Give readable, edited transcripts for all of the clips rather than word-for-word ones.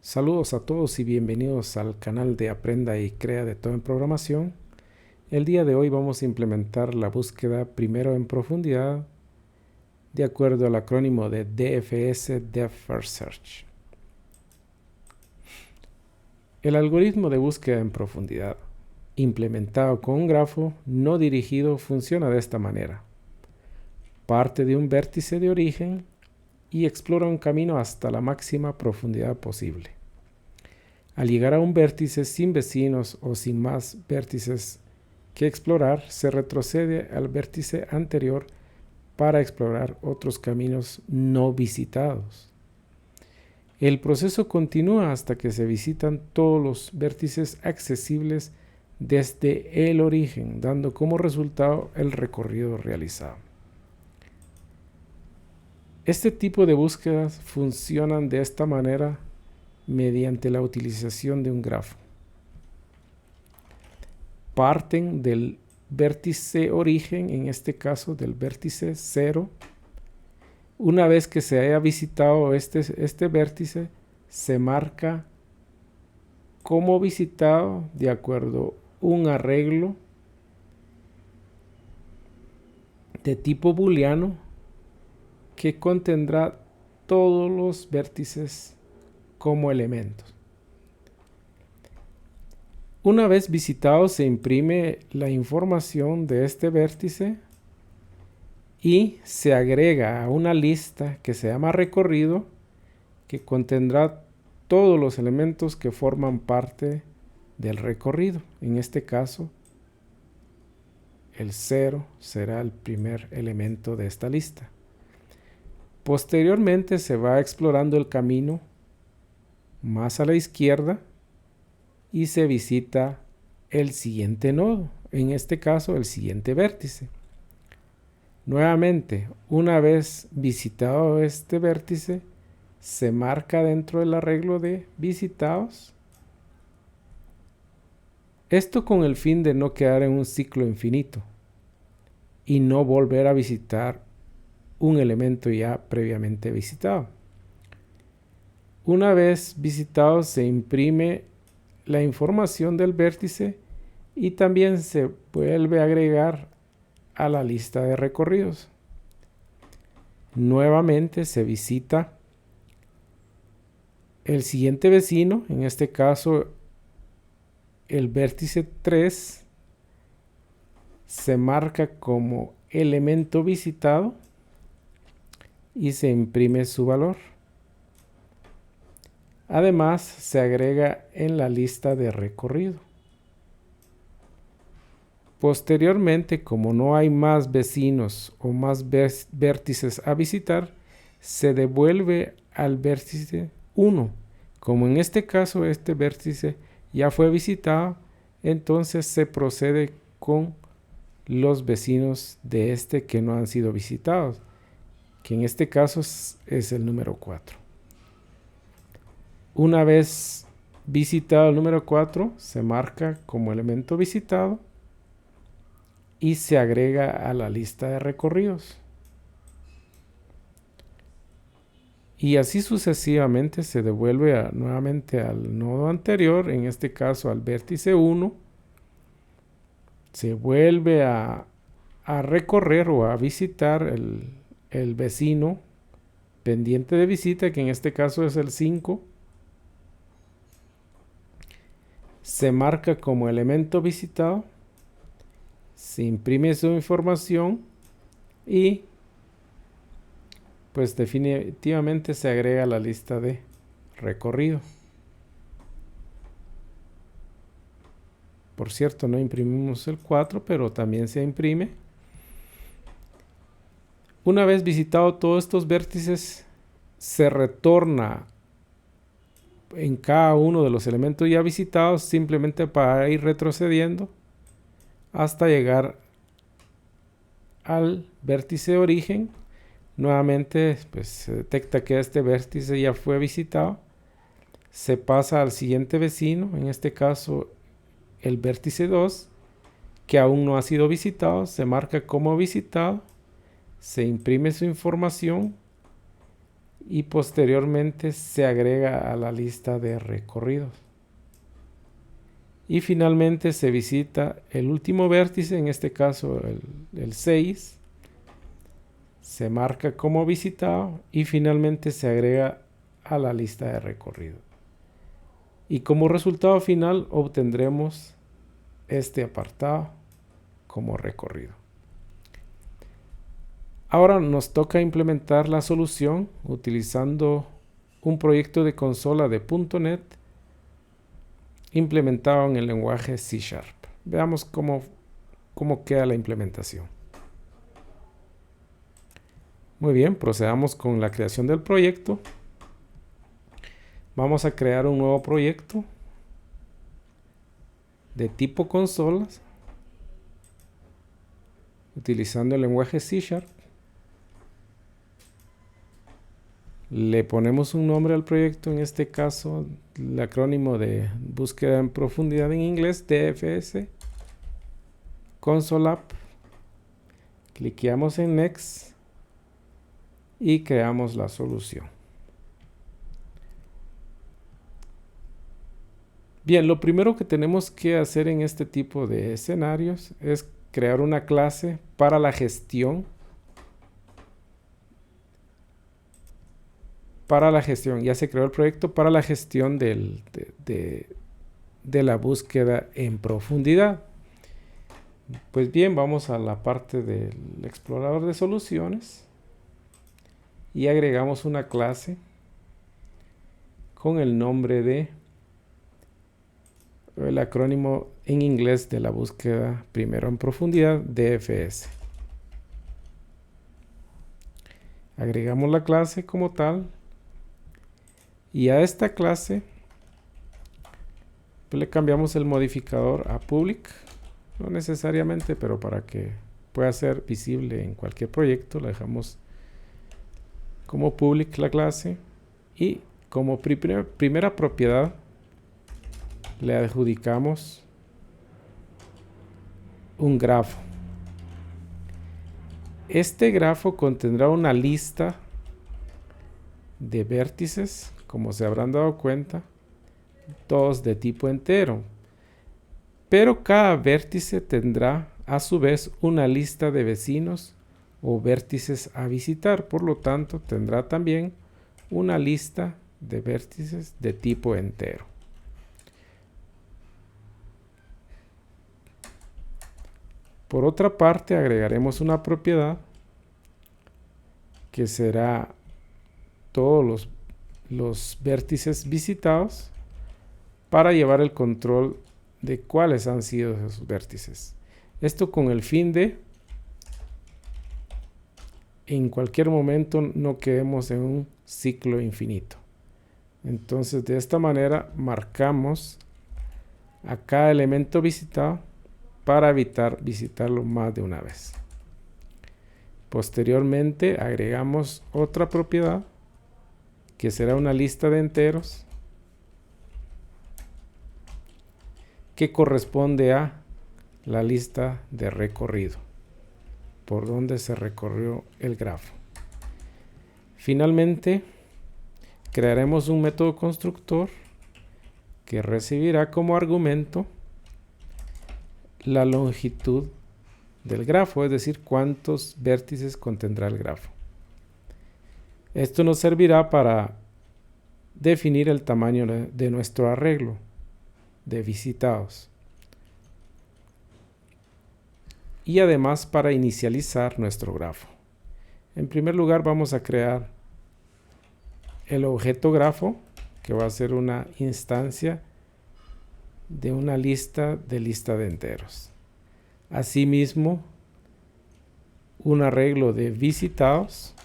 Saludos a todos y bienvenidos al canal de Aprenda y Crea de Todo en Programación. El día de hoy vamos a implementar la búsqueda primero en profundidad de acuerdo al acrónimo de DFS, Depth First Search. El algoritmo de búsqueda en profundidad implementado con un grafo no dirigido funciona de esta manera. Parte de un vértice de origen y explora un camino hasta la máxima profundidad posible. Al llegar a un vértice sin vecinos o sin más vértices que explorar, se retrocede al vértice anterior para explorar otros caminos no visitados. El proceso continúa hasta que se visitan todos los vértices accesibles desde el origen, dando como resultado el recorrido realizado. Este tipo de búsquedas funcionan de esta manera mediante la utilización de un grafo. Parten del vértice origen, en este caso del vértice 0. Una vez que se haya visitado este vértice, se marca como visitado de acuerdo a un arreglo de tipo booleano que contendrá todos los vértices como elementos. Una vez visitado, se imprime la información de este vértice y se agrega a una lista que se llama recorrido, que contendrá todos los elementos que forman parte del recorrido. En este caso, el 0 será el primer elemento de esta lista. Posteriormente se va explorando el camino más a la izquierda y se visita el siguiente nodo, en este caso el siguiente vértice. Nuevamente, una vez visitado este vértice, se marca dentro del arreglo de visitados. Esto con el fin de no quedar en un ciclo infinito y no volver a visitar un elemento ya previamente visitado. Una vez visitado, se imprime la información del vértice y también se vuelve a agregar a la lista de recorridos. Nuevamente se visita el siguiente vecino, en este caso el vértice 3, se marca como elemento visitado y se imprime su valor. Además, se agrega en la lista de recorrido. Posteriormente, como no hay más vecinos o más vértices a visitar, se devuelve al vértice 1. Como en este caso este vértice ya fue visitado, entonces se procede con los vecinos de este que no han sido visitados, que en este caso es el número 4. Una vez visitado el número 4, se marca como elemento visitado y se agrega a la lista de recorridos. Y así sucesivamente se devuelve nuevamente al nodo anterior, en este caso al vértice 1. Se vuelve a recorrer o a visitar el vecino pendiente de visita, que en este caso es el 5. Se marca como elemento visitado, se imprime su información y pues definitivamente se agrega a la lista de recorrido. Por cierto, no imprimimos el 4, pero también se imprime. Una vez visitado todos estos vértices, se retorna en cada uno de los elementos ya visitados, simplemente para ir retrocediendo hasta llegar al vértice de origen. Nuevamente, pues se detecta que este vértice ya fue visitado, se pasa al siguiente vecino, en este caso el vértice 2, que aún no ha sido visitado, se marca como visitado, se imprime su información y posteriormente se agrega a la lista de recorridos. Y finalmente se visita el último vértice, en este caso el 6, se marca como visitado y finalmente se agrega a la lista de recorrido. Y como resultado final obtendremos este apartado como recorrido. Ahora nos toca implementar la solución utilizando un proyecto de consola de .NET implementado en el lenguaje C#. Veamos cómo queda la implementación. Muy bien, procedamos con la creación del proyecto. Vamos a crear un nuevo proyecto de tipo consolas utilizando el lenguaje C#. Le ponemos un nombre al proyecto, en este caso el acrónimo de búsqueda en profundidad en inglés, DFS, Console App. Cliqueamos en Next y creamos la solución. Bien, lo primero que tenemos que hacer en este tipo de escenarios es crear una clase para la gestión. Ya se creó el proyecto para la gestión de la búsqueda en profundidad. Pues bien, vamos a la parte del explorador de soluciones y agregamos una clase con el nombre de el acrónimo en inglés de la búsqueda primero en profundidad, DFS. Agregamos la clase como tal y a esta clase pues le cambiamos el modificador a public, no necesariamente, pero para que pueda ser visible en cualquier proyecto la dejamos como public la clase y como primera propiedad le adjudicamos un grafo. Este grafo contendrá una lista de vértices, como se habrán dado cuenta, todos de tipo entero. Pero cada vértice tendrá a su vez una lista de vecinos o vértices a visitar. Por lo tanto, tendrá también una lista de vértices de tipo entero. Por otra parte, agregaremos una propiedad que será todos los vértices visitados para llevar el control de cuáles han sido esos vértices. Esto con el fin de en cualquier momento no quedemos en un ciclo infinito. Entonces, de esta manera marcamos a cada elemento visitado para evitar visitarlo más de una vez. Posteriormente agregamos otra propiedad que será una lista de enteros que corresponde a la lista de recorrido, por donde se recorrió el grafo. Finalmente, crearemos un método constructor que recibirá como argumento la longitud del grafo, es decir, cuántos vértices contendrá el grafo. Esto nos servirá para definir el tamaño de nuestro arreglo de visitados y además para inicializar nuestro grafo. En primer lugar, vamos a crear el objeto grafo, que va a ser una instancia de una lista de enteros. Asimismo, un arreglo de visitados,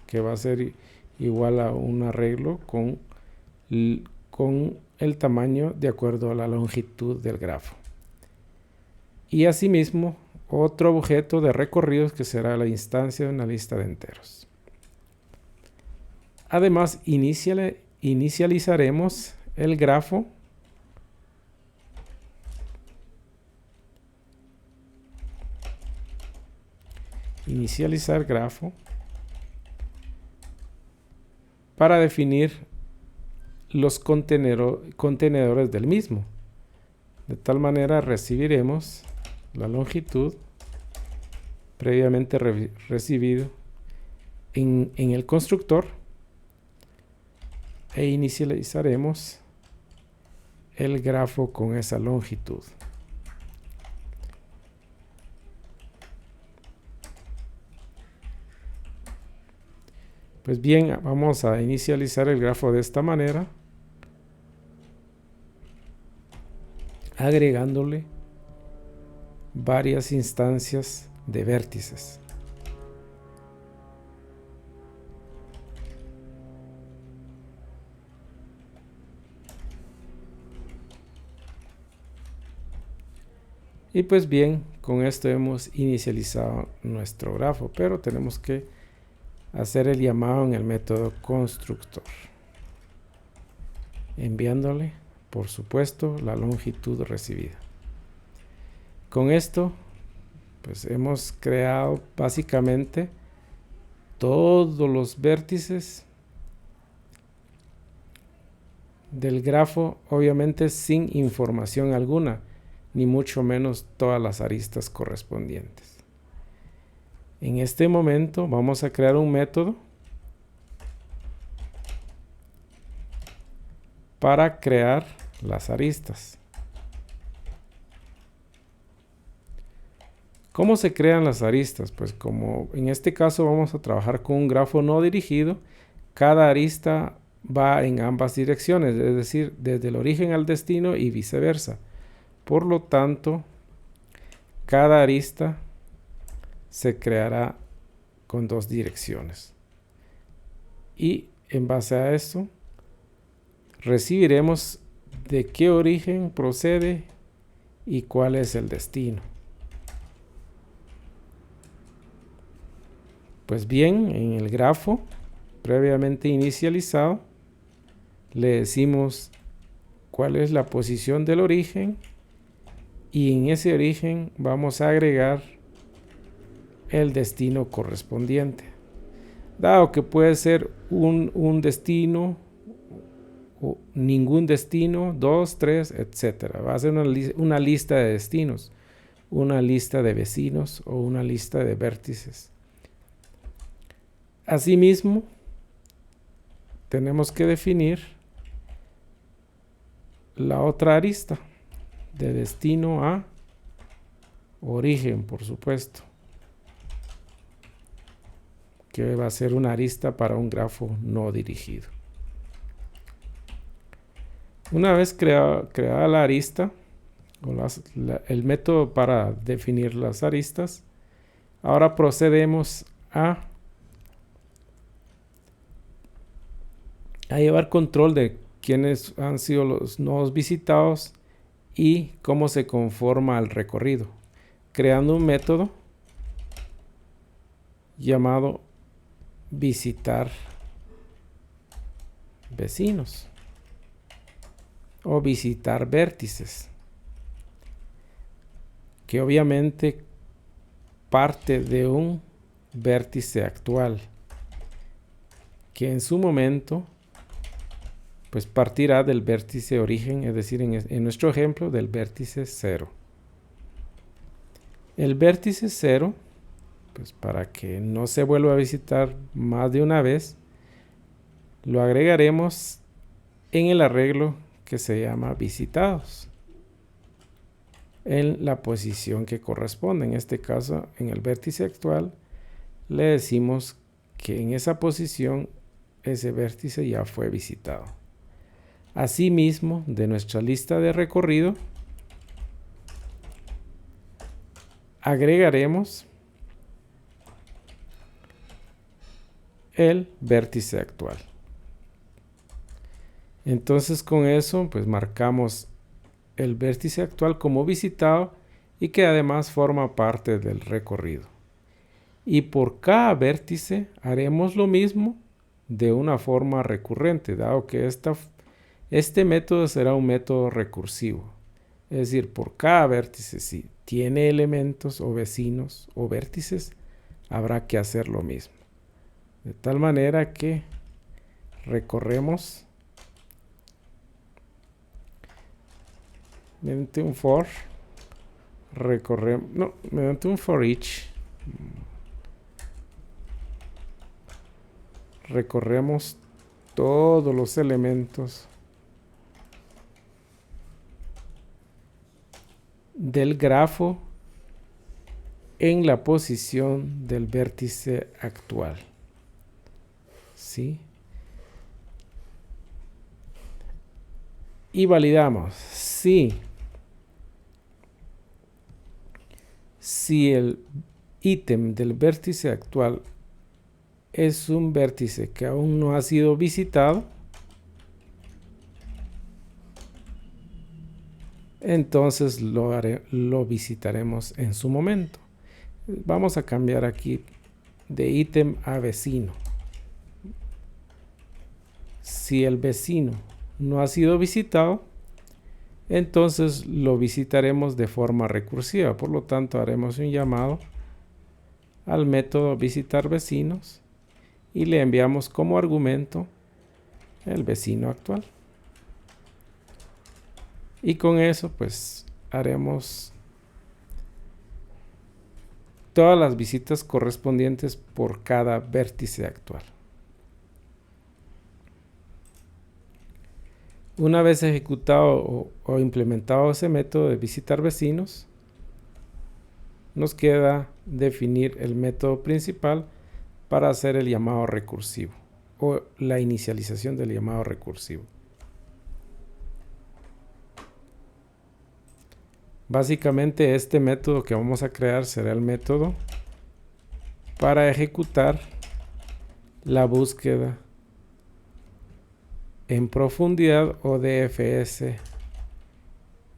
que va a ser igual a un arreglo con el tamaño de acuerdo a la longitud del grafo. Y asimismo, otro objeto de recorridos que será la instancia de una lista de enteros. Además, inicializaremos el grafo inicializar grafo para definir los contenedores del mismo. De tal manera recibiremos la longitud previamente recibido en el constructor e inicializaremos el grafo con esa longitud. Pues bien, vamos a inicializar el grafo de esta manera, agregándole varias instancias de vértices. Y pues bien, con esto hemos inicializado nuestro grafo, pero tenemos que hacer el llamado en el método constructor, enviándole, por supuesto, la longitud recibida. Con esto, pues hemos creado básicamente todos los vértices del grafo, obviamente sin información alguna, ni mucho menos todas las aristas correspondientes. En este momento vamos a crear un método para crear las aristas. ¿Cómo se crean las aristas? Pues como en este caso vamos a trabajar con un grafo no dirigido, cada arista va en ambas direcciones, es decir, desde el origen al destino y viceversa. Por lo tanto, cada arista se creará con dos direcciones. Y en base a eso, recibiremos de qué origen procede y cuál es el destino. Pues bien, en el grafo previamente inicializado, le decimos cuál es la posición del origen y en ese origen vamos a agregar el destino correspondiente. Dado que puede ser un destino o ningún destino, 2, 3, etc. Va a ser una lista de destinos, una lista de vecinos o una lista de vértices. Asimismo, tenemos que definir la otra arista de destino a origen, por supuesto, que va a ser una arista para un grafo no dirigido. Una vez creada la arista, o el método para definir las aristas, ahora procedemos a llevar control de quiénes han sido los nodos visitados y cómo se conforma el recorrido, creando un método llamado visitar vecinos o visitar vértices, que obviamente parte de un vértice actual, que en su momento pues partirá del vértice origen, es decir, en nuestro ejemplo, del vértice 0. El vértice 0, pues para que no se vuelva a visitar más de una vez, lo agregaremos en el arreglo que se llama visitados, en la posición que corresponde. En este caso, en el vértice actual, le decimos que en esa posición ese vértice ya fue visitado. Asimismo, de nuestra lista de recorrido, agregaremos el vértice actual. Entonces con eso pues marcamos el vértice actual como visitado y que además forma parte del recorrido. Y por cada vértice haremos lo mismo de una forma recurrente, dado que este método será un método recursivo. Es decir, por cada vértice, si tiene elementos o vecinos o vértices, habrá que hacer lo mismo. De tal manera que recorremos mediante un for, mediante un for each, recorremos todos los elementos del grafo en la posición del vértice actual. ¿Sí? Y validamos si el ítem del vértice actual es un vértice que aún no ha sido visitado, entonces lo visitaremos en su momento. Vamos a cambiar aquí de ítem a vecino. Si el vecino no ha sido visitado, entonces lo visitaremos de forma recursiva. Por lo tanto, haremos un llamado al método visitar vecinos y le enviamos como argumento el vecino actual. Y con eso, pues, haremos todas las visitas correspondientes por cada vértice actual. Una vez ejecutado o implementado ese método de visitar vecinos, nos queda definir el método principal para hacer el llamado recursivo o la inicialización del llamado recursivo. Básicamente este método que vamos a crear será el método para ejecutar la búsqueda en profundidad o DFS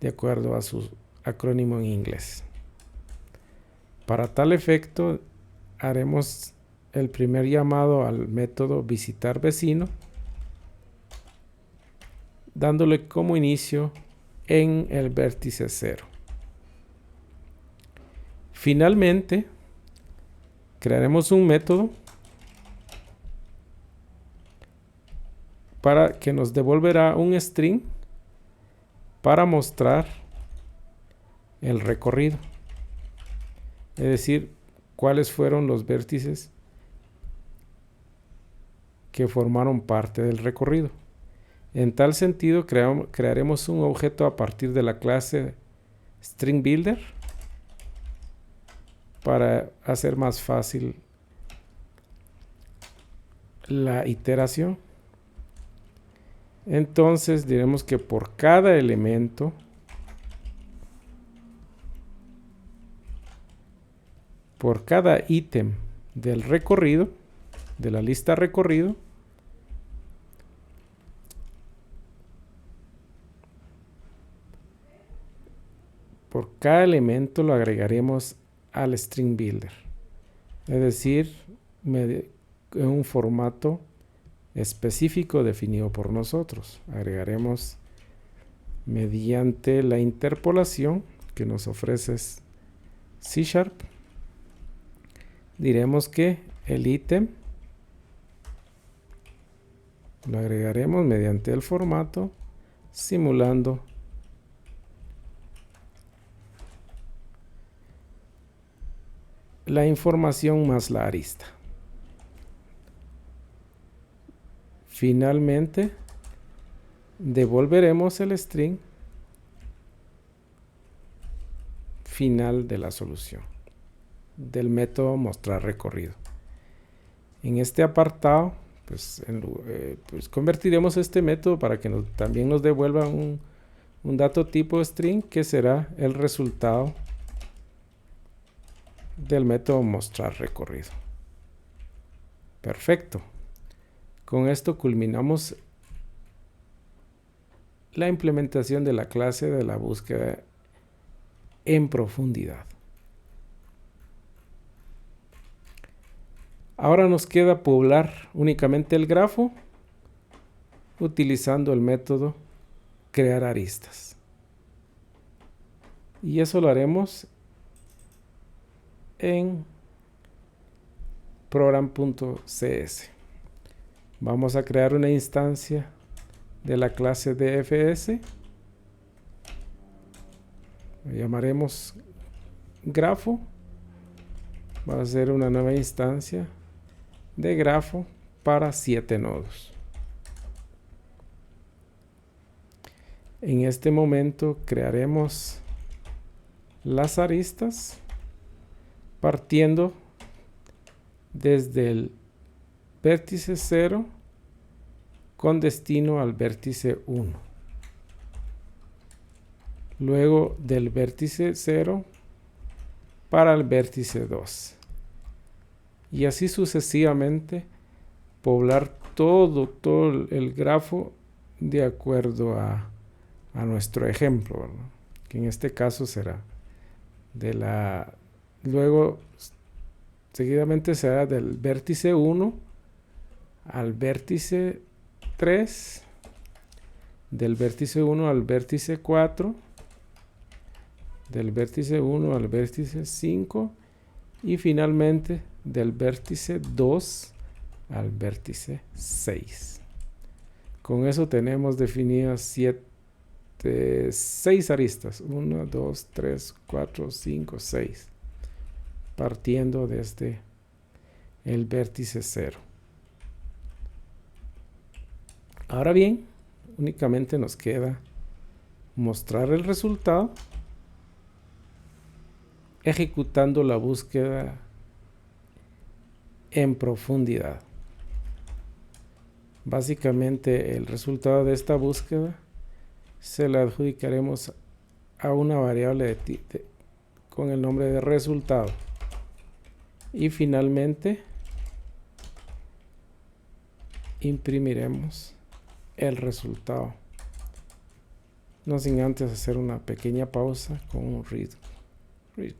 de acuerdo a su acrónimo en inglés. Para tal efecto haremos el primer llamado al método visitar vecino, dándole como inicio en el vértice 0. Finalmente, crearemos un método para que nos devolverá un string para mostrar el recorrido, es decir, cuáles fueron los vértices que formaron parte del recorrido. En tal sentido, crearemos un objeto a partir de la clase StringBuilder para hacer más fácil la iteración. Entonces diremos que por cada elemento por cada ítem del recorrido, de la lista recorrido, por cada elemento lo agregaremos al string builder, es decir, en un formato específico definido por nosotros. Agregaremos mediante la interpolación que nos ofrece C#. Diremos que el ítem lo agregaremos mediante el formato simulando la información más la arista. Finalmente, devolveremos el string final de la solución del método mostrar recorrido. En este apartado, pues convertiremos este método para que también nos devuelva un dato tipo string que será el resultado del método mostrar recorrido. Perfecto. Con esto culminamos la implementación de la clase de la búsqueda en profundidad. Ahora nos queda poblar únicamente el grafo utilizando el método crear aristas. Y eso lo haremos en program.cs. Vamos a crear una instancia de la clase DFS. Lo llamaremos grafo. Va a ser una nueva instancia de grafo para 7 nodos. En este momento crearemos las aristas partiendo desde el vértice 0 con destino al vértice 1. Luego del vértice 0 para el vértice 2. Y así sucesivamente poblar todo el grafo de acuerdo a nuestro ejemplo, ¿verdad? Que en este caso será luego seguidamente será del vértice 1 al vértice 3, del vértice 1 al vértice 4, del vértice 1 al vértice 5 y finalmente del vértice 2 al vértice 6. Con eso tenemos definidas 6 aristas. 1, 2, 3, 4, 5, 6. Partiendo desde el vértice 0. Ahora bien, únicamente nos queda mostrar el resultado ejecutando la búsqueda en profundidad. Básicamente el resultado de esta búsqueda se la adjudicaremos a una variable con el nombre de resultado. Y finalmente imprimiremos el resultado. No sin antes hacer una pequeña pausa con un read key.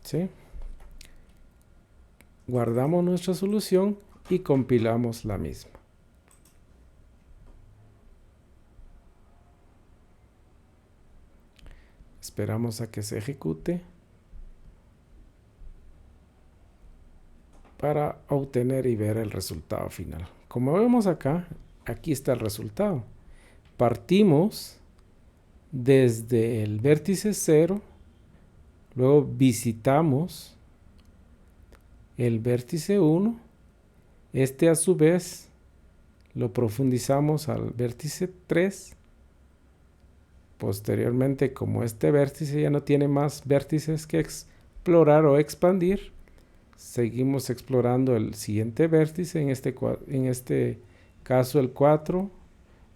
¿Sí? Guardamos nuestra solución y compilamos la misma. Esperamos a que se ejecute para obtener y ver el resultado final. Como vemos acá, aquí está el resultado. Partimos desde el vértice 0, luego visitamos el vértice 1, este a su vez lo profundizamos al vértice 3. Posteriormente, como este vértice ya no tiene más vértices que explorar o expandir, seguimos explorando el siguiente vértice, en este caso el 4,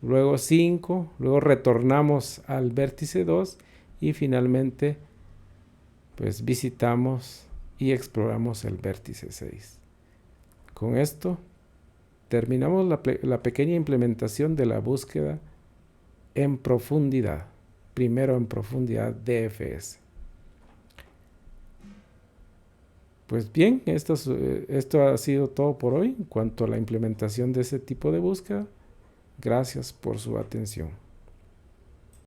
luego 5, luego retornamos al vértice 2 y finalmente pues visitamos y exploramos el vértice 6. Con esto terminamos la pequeña implementación de la búsqueda en profundidad, primero en profundidad DFS. Pues bien, esto ha sido todo por hoy en cuanto a la implementación de ese tipo de búsqueda. Gracias por su atención.